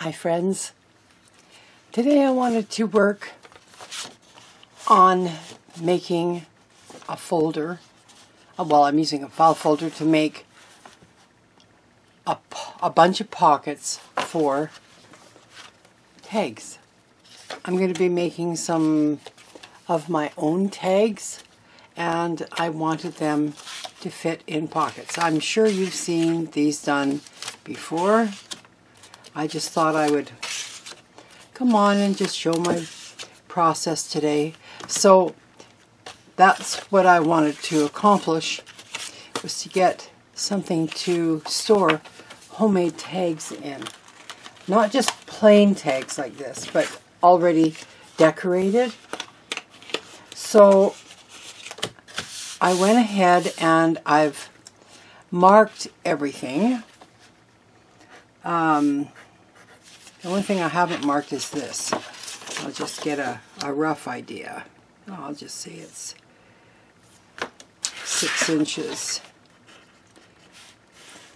Hi friends, today I wanted to work on making a folder. Well, I'm using a file folder to make a bunch of pockets for tags. I'm going to be making some of my own tags, and I wanted them to fit in pockets. I'm sure you've seen these done before. I just thought I would come on and just show my process today. So that's what I wanted to accomplish, was to get something to store homemade tags in. Not just plain tags like this, but already decorated. So I went ahead and I've marked everything. The only thing I haven't marked is this. I'll just get a rough idea. I'll just say it's 6 inches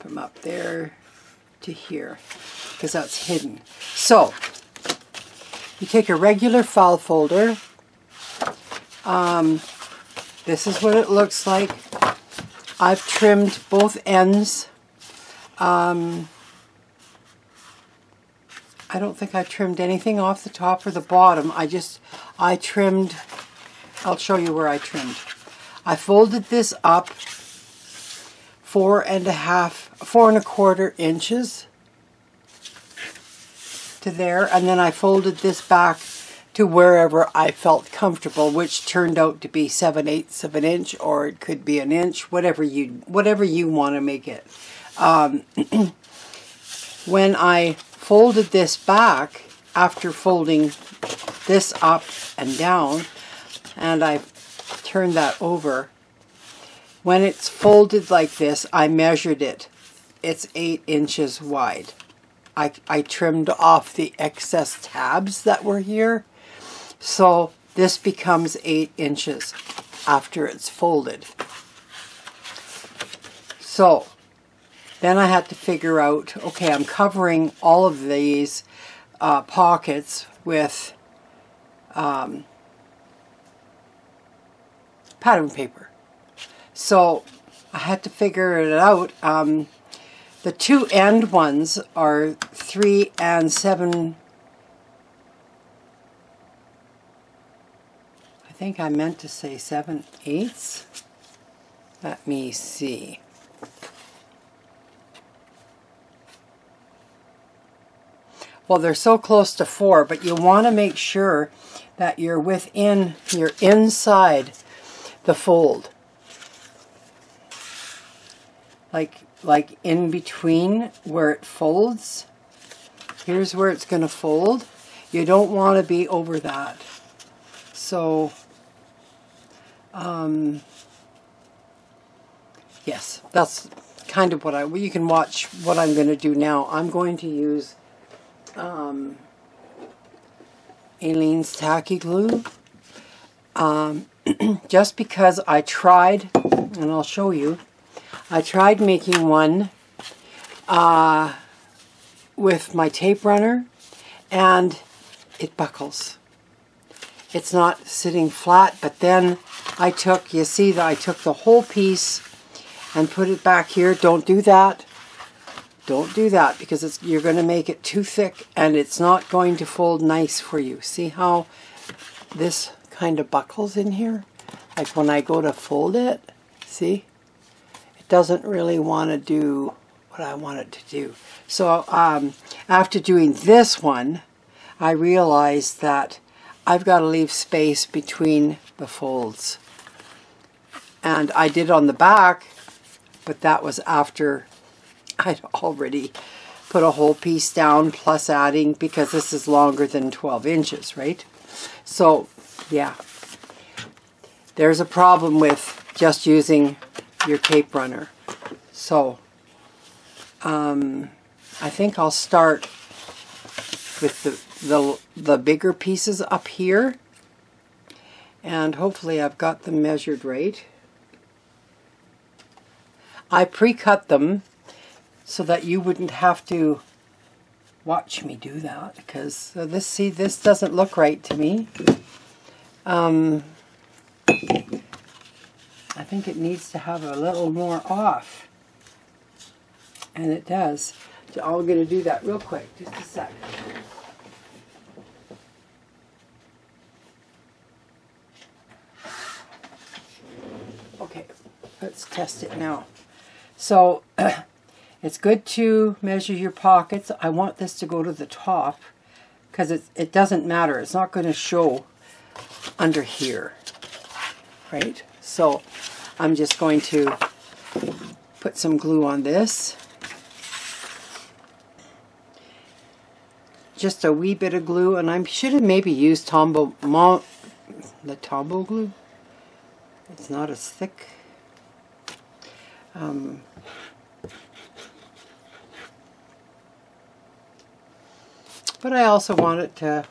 from up there to here, because that's hidden. So you take a regular file folder. This is what it looks like. I've trimmed both ends. I don't think I trimmed anything off the top or the bottom. I trimmed, I'll show you where I trimmed. I folded this up 4.25 inches to there, and then I folded this back to wherever I felt comfortable, which turned out to be 7/8 of an inch, or it could be an inch, whatever you want to make it. When I folded this back, after folding this up and down, and I turned that over, when it's folded like this, I measured it. It's 8 inches wide. I trimmed off the excess tabs that were here, so this becomes 8 inches after it's folded. So then I had to figure out, okay, I'm covering all of these pockets with pattern paper. So I had to figure it out. The two end ones are 3 and 7. I think I meant to say 7/8. Let me see. Well, they're so close to 4, but you want to make sure that you're inside the fold. Like in between where it folds. Here's where it's going to fold. You don't want to be over that. So, yes, that's kind of what you can watch what I'm going to do now. I'm going to use Aleene's tacky glue, just because I tried, and I'll show you, I tried making one with my tape runner, and it buckles. It's not sitting flat, but then you see that I took the whole piece and put it back here. Don't do that. Don't do that, because you're going to make it too thick and it's not going to fold nice for you. See how this kind of buckles in here? Like when I go to fold it, see? It doesn't really want to do what I want it to do. So after doing this one, I realized that I've got to leave space between the folds. And I did on the back, but that was after I'd already put a whole piece down, plus adding, because this is longer than 12 inches, right? So, yeah. There's a problem with just using your tape runner. So, I think I'll start with the bigger pieces up here. And hopefully I've got them measured right. I pre-cut them so that you wouldn't have to watch me do that, because this doesn't look right to me. I think it needs to have a little more off, and it does. So I'm going to do that real quick, just a sec. Okay, let's test it now. So it's good to measure your pockets. I want this to go to the top because it doesn't matter. It's not going to show under here, right? So I'm just going to put some glue on this. Just a wee bit of glue, and I should have maybe used the Tombow glue. It's not as thick. But I also want it to,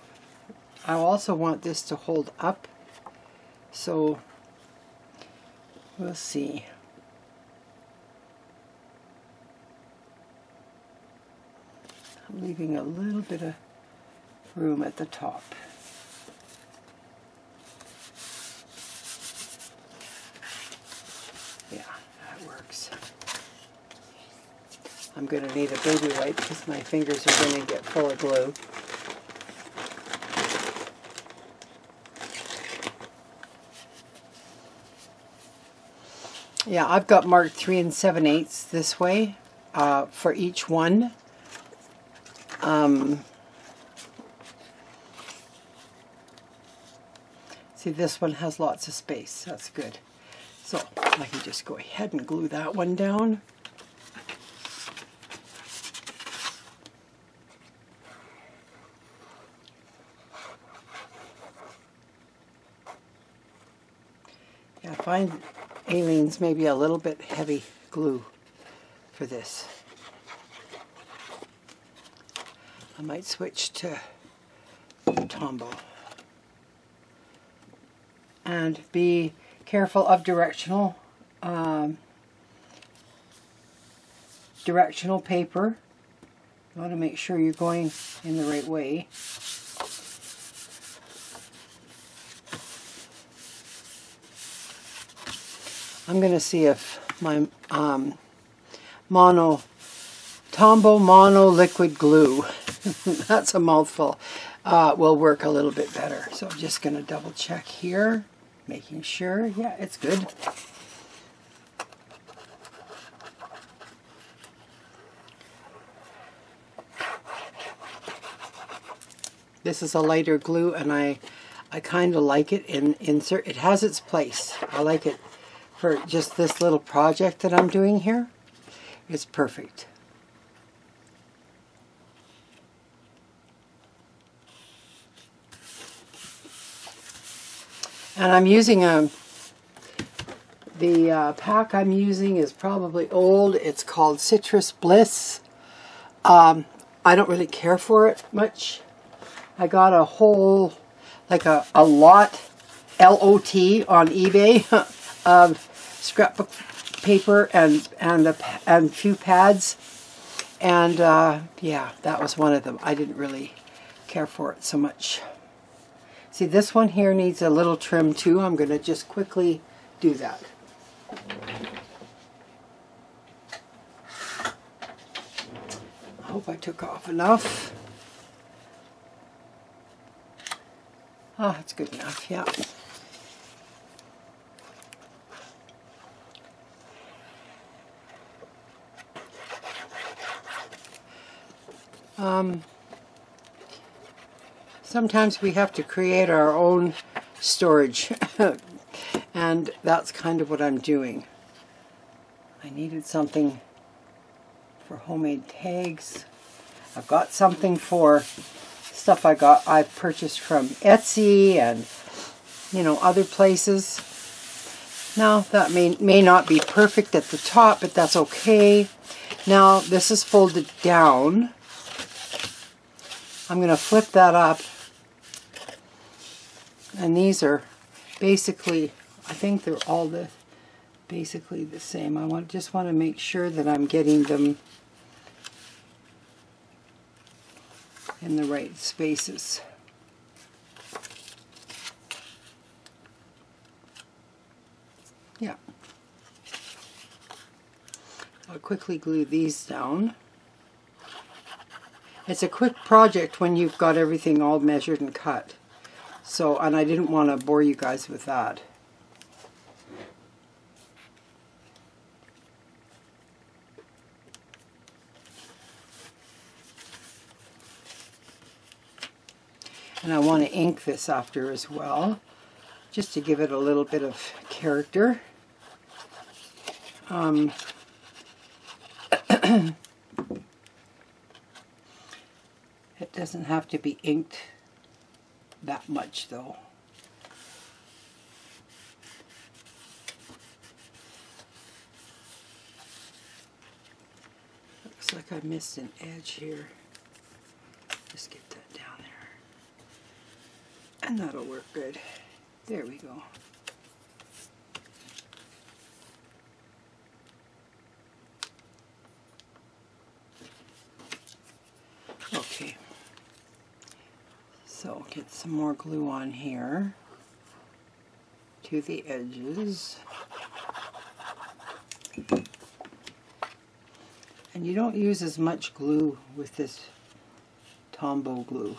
I also want this to hold up. So we'll see. I'm leaving a little bit of room at the top. Yeah, that works. I'm going to need a baby wipe because my fingers are going to get full of glue. Yeah, I've got marked 3 7/8 this way for each one. See, this one has lots of space. That's good. So I can just go ahead and glue that one down. Yeah, I find Aleene's maybe a little bit heavy glue for this. I might switch to Tombow. And be careful of directional paper. You want to make sure you're going in the right way. I'm going to see if my Tombow Mono Liquid Glue, that's a mouthful, will work a little bit better. So I'm just going to double check here, making sure, yeah, it's good. This is a lighter glue, and I kind of like it in insert. It has its place. I like it for just this little project that I'm doing here. It's perfect. And I'm using the pack I'm using is probably old. It's called Citrus Bliss. I don't really care for it much. I got a whole, like a lot, L-O-T, on eBay of scrapbook paper and a few pads. And yeah, that was one of them. I didn't really care for it so much. See, this one here needs a little trim too. I'm going to just quickly do that. I hope I took off enough. Oh, it's good enough, yeah. Sometimes we have to create our own storage, and that's kind of what I'm doing. I needed something for homemade tags. I've got something for stuff I've purchased from Etsy and, you know, other places. Now that may not be perfect at the top, but that's okay. Now this is folded down. I'm going to flip that up. And these are basically, I think they're all basically the same. I just want to make sure that I'm getting them in the right spaces. Yeah. I'll quickly glue these down. It's a quick project when you've got everything all measured and cut. So, and I didn't want to bore you guys with that. And I want to ink this after as well, just to give it a little bit of character. It doesn't have to be inked that much though. Looks like I missed an edge here. Just get that down there. And that'll work good. There we go. Okay. So get some more glue on here to the edges. And you don't use as much glue with this Tombow glue.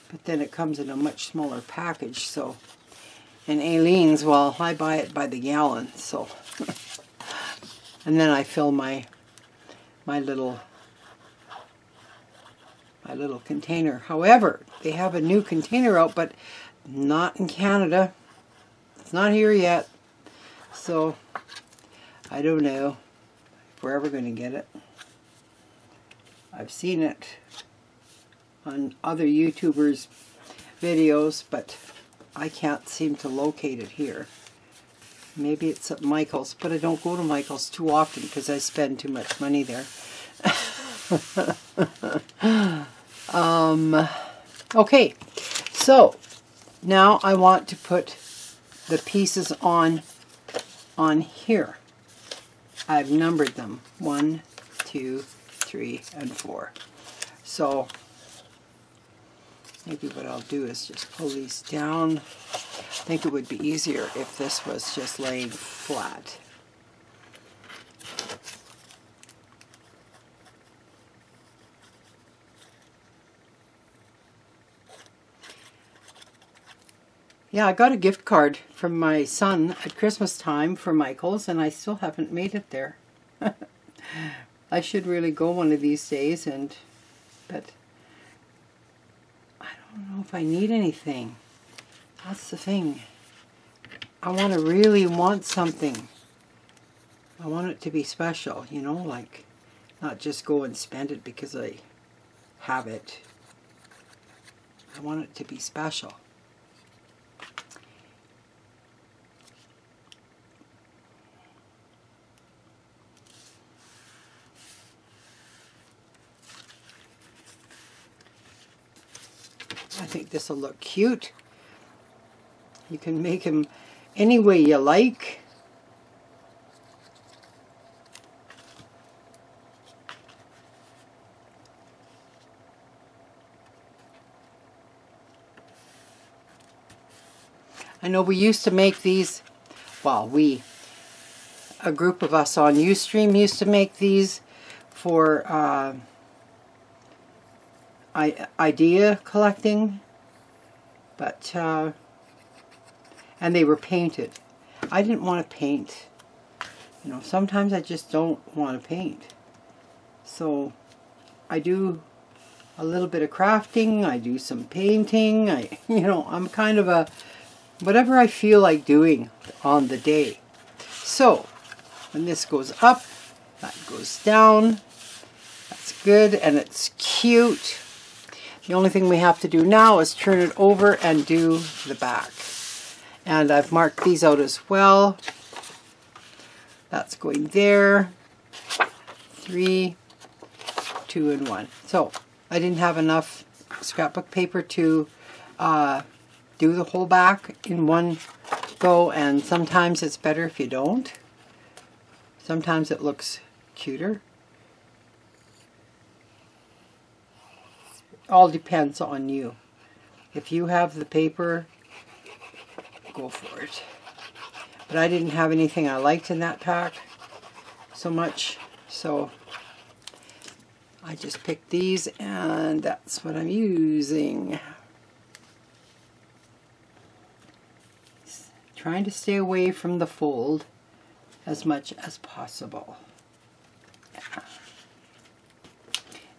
But then it comes in a much smaller package, so. And Aileen's, well, I buy it by the gallon, so. And then I fill my little container. However, they have a new container out, but not in Canada. It's not here yet. So, I don't know if we're ever going to get it. I've seen it on other YouTubers' videos, but I can't seem to locate it here. Maybe it's at Michael's, but I don't go to Michael's too often because I spend too much money there. Okay, so now I want to put the pieces on here. I've numbered them 1, 2, 3, and 4. So maybe what I'll do is just pull these down. I think it would be easier if this was just laying flat. Yeah, I got a gift card from my son at Christmas time for Michael's, and I still haven't made it there. I should really go one of these days, but I don't know if I need anything. That's the thing. I really want something. I want it to be special, you know, like not just go and spend it because I have it. I want it to be special. I think this will look cute. You can make him any way you like. I know we used to make these, well, a group of us on Ustream used to make these for idea collecting, but and they were painted. I didn't want to paint. You know, sometimes I just don't want to paint. So I do a little bit of crafting, I do some painting, I'm kind of a whatever I feel like doing on the day. So when this goes up, that goes down. That's good, and it's cute. The only thing we have to do now is turn it over and do the back. And I've marked these out as well. That's going there. 3, 2, and 1. So I didn't have enough scrapbook paper to do the whole back in one go, and sometimes it's better if you don't. Sometimes it looks cuter. all depends on you. If you have the paper, go for it. But I didn't have anything I liked in that pack so much, so I just picked these, and that's what I'm using. Trying to stay away from the fold as much as possible.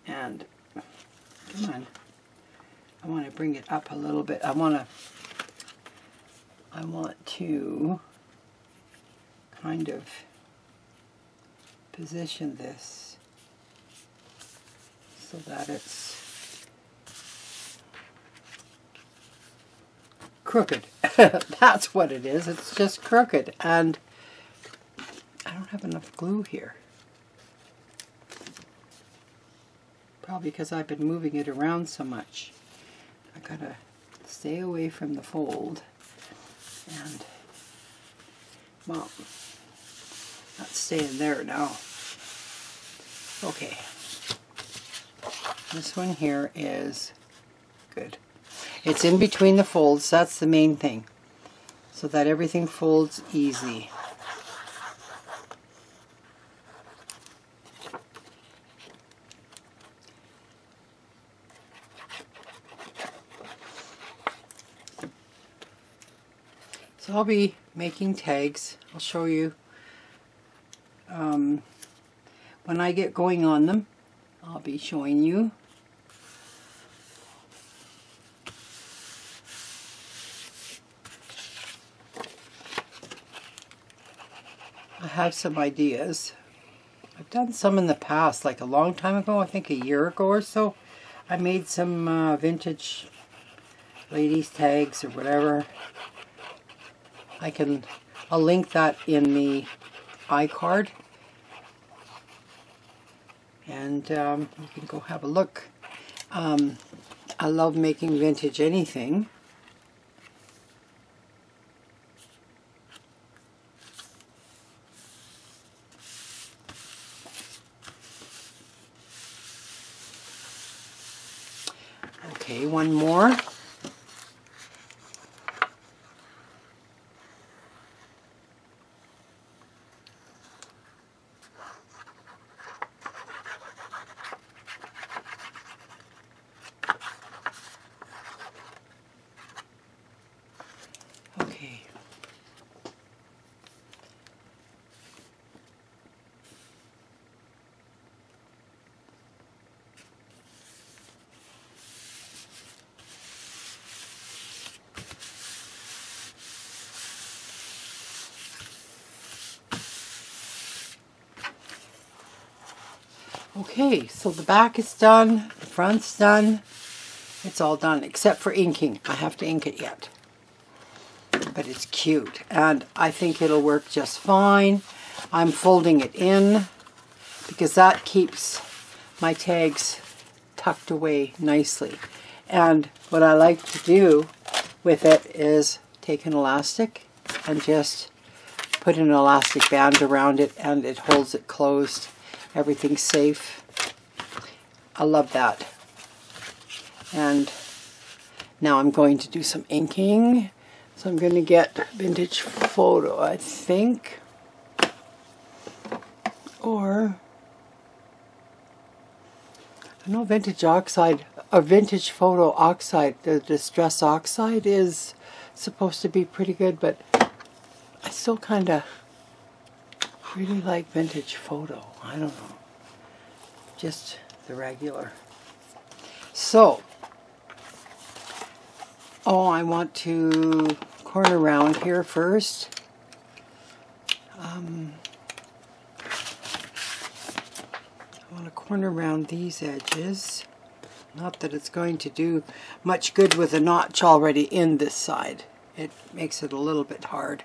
And come on, I want to bring it up a little bit. I want to kind of position this so that it's crooked. That's what it is. It's just crooked, and I don't have enough glue here. Probably because I've been moving it around so much. I gotta stay away from the fold, and well, that's staying there now. Okay, this one here is good. It's in between the folds, that's the main thing, so that everything folds easy. So I'll be making tags. I'll show you when I get going on them. I'll be showing you. I have some ideas. I've done some in the past, like a long time ago, I think a year ago or so. I made some vintage ladies tags or whatever. I'll link that in the iCard, and you can go have a look. I love making vintage anything. Okay, one more. Okay, so the back is done, the front's done, it's all done except for inking. I have to ink it yet, but it's cute and I think it'll work just fine. I'm folding it in because that keeps my tags tucked away nicely. And what I like to do with it is take an elastic and just put an elastic band around it, and it holds it closed. Everything's safe. I love that. And now I'm going to do some inking. So I'm going to get Vintage Photo, I think. Or, I know Vintage Oxide, or Vintage Photo Oxide, the Distress Oxide is supposed to be pretty good, but I still kind of really like Vintage Photo. I don't know. Just the regular. So, I want to corner around here first. I want to corner around these edges. Not that it's going to do much good with a notch already in this side. It makes it a little bit hard.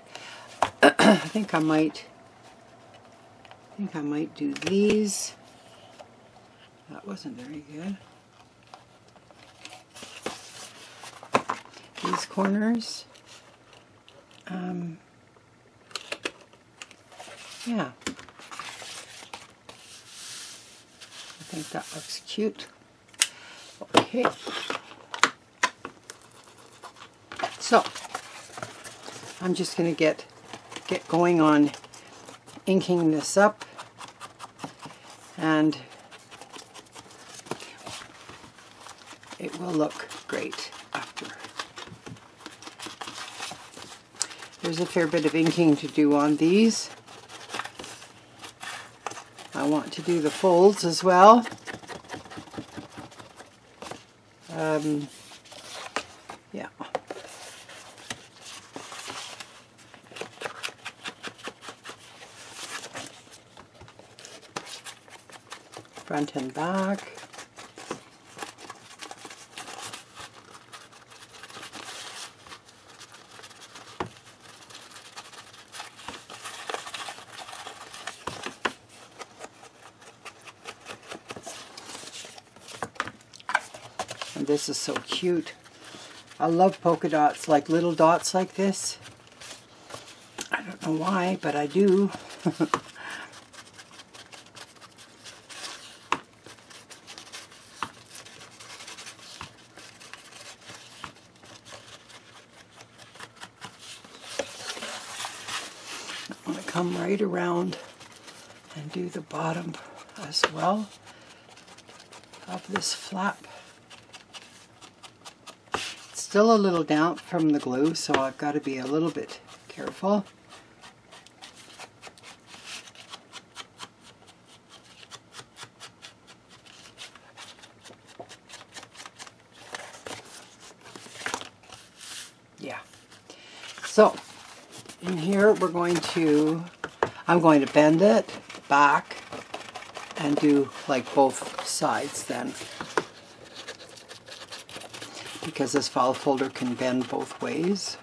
I think I might do these. That wasn't very good. These corners. Yeah. I think that looks cute. Okay. So, I'm just going to get going on inking this up, and it will look great after. There's a fair bit of inking to do on these. I want to do the folds as well. Yeah. Front and back. And this is so cute. I love polka dots, like little dots like this. I don't know why, but I do. I'm going to come right around and do the bottom as well of this flap. It's still a little damp from the glue, so I've got to be a little bit careful. Yeah. So, in here I'm going to bend it back and do like both sides then, because this file folder can bend both ways.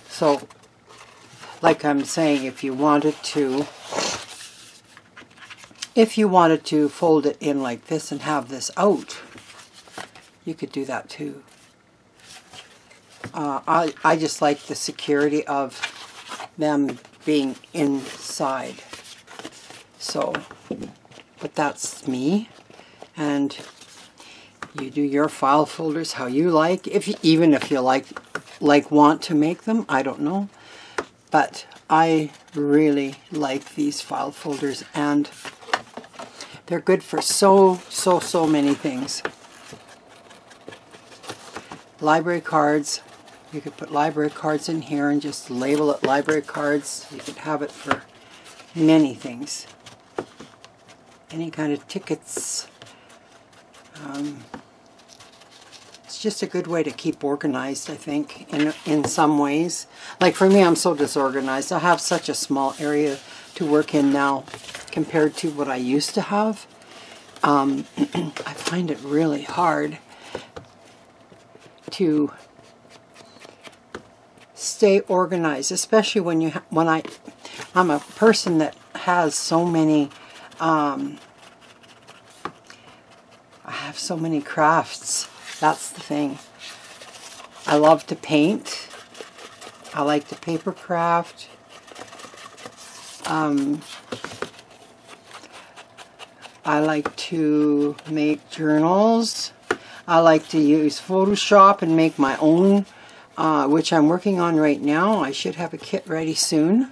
So, like I'm saying, if you wanted to fold it in like this and have this out, you could do that too. I just like the security of them being inside. So, but that's me, and you do your file folders how you like. Even if you want to make them, I don't know. But I really like these file folders, and they're good for so many things. Library cards. You could put library cards in here and just label it library cards. You could have it for many things. Any kind of tickets. It's just a good way to keep organized, I think, in some ways. Like for me, I'm so disorganized. I have such a small area to work in now compared to what I used to have. I find it really hard to stay organized, especially when I'm a person that has so many I have so many crafts. That's the thing. I love to paint. I like to paper craft. I like to make journals. I like to use Photoshop and make my own, which I'm working on right now. I should have a kit ready soon.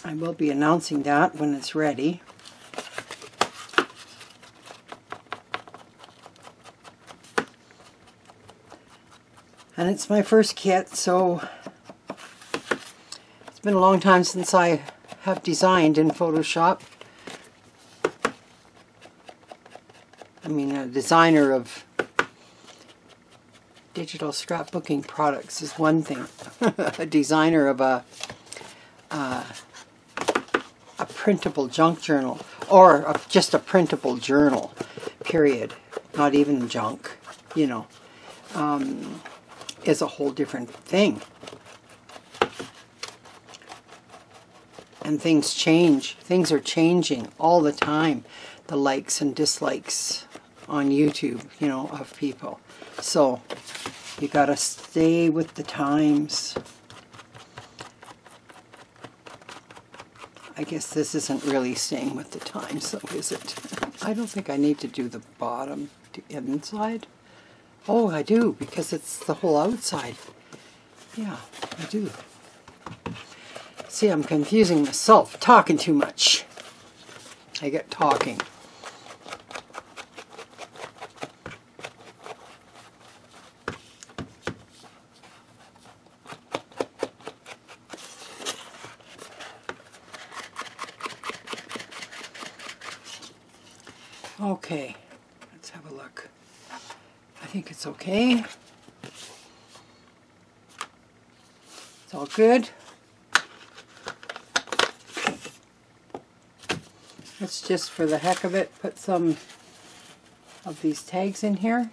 I will be announcing that when it's ready. And it's my first kit, so it's been a long time since I have designed in Photoshop. I mean, a designer of digital scrapbooking products is one thing. A designer of a printable junk journal, or just a printable journal, period. Not even junk, you know, is a whole different thing. And things change. Things are changing all the time. The likes and dislikes on YouTube, you know, of people. So you gotta stay with the times. I guess this isn't really staying with the time, so is it? I don't think I need to do the bottom to inside. Oh, I do, because it's the whole outside. Yeah, I do. See, I'm confusing myself, talking too much. I get talking. Okay, let's have a look. I think it's okay. It's all good. Let's just, for the heck of it, put some of these tags in here.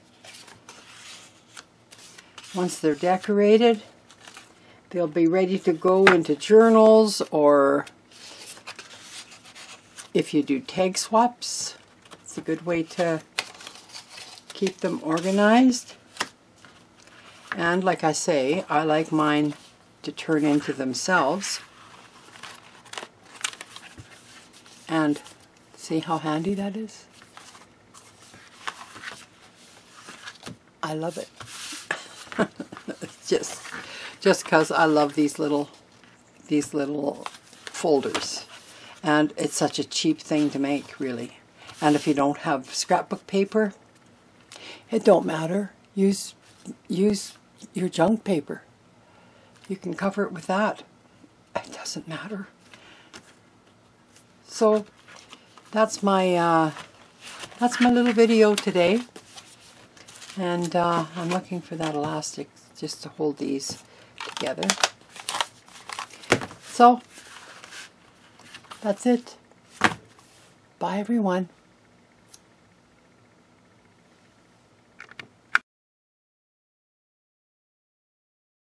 Once they're decorated, they'll be ready to go into journals, or if you do tag swaps, it's a good way to keep them organized. And like I say, I like mine to turn into themselves. And see how handy that is? I love it. just because I love these little folders. And it's such a cheap thing to make, really. And if you don't have scrapbook paper, it don't matter. Use your junk paper. You can cover it with that. It doesn't matter. So that's my little video today, and I'm looking for that elastic just to hold these together. So that's it. Bye everyone.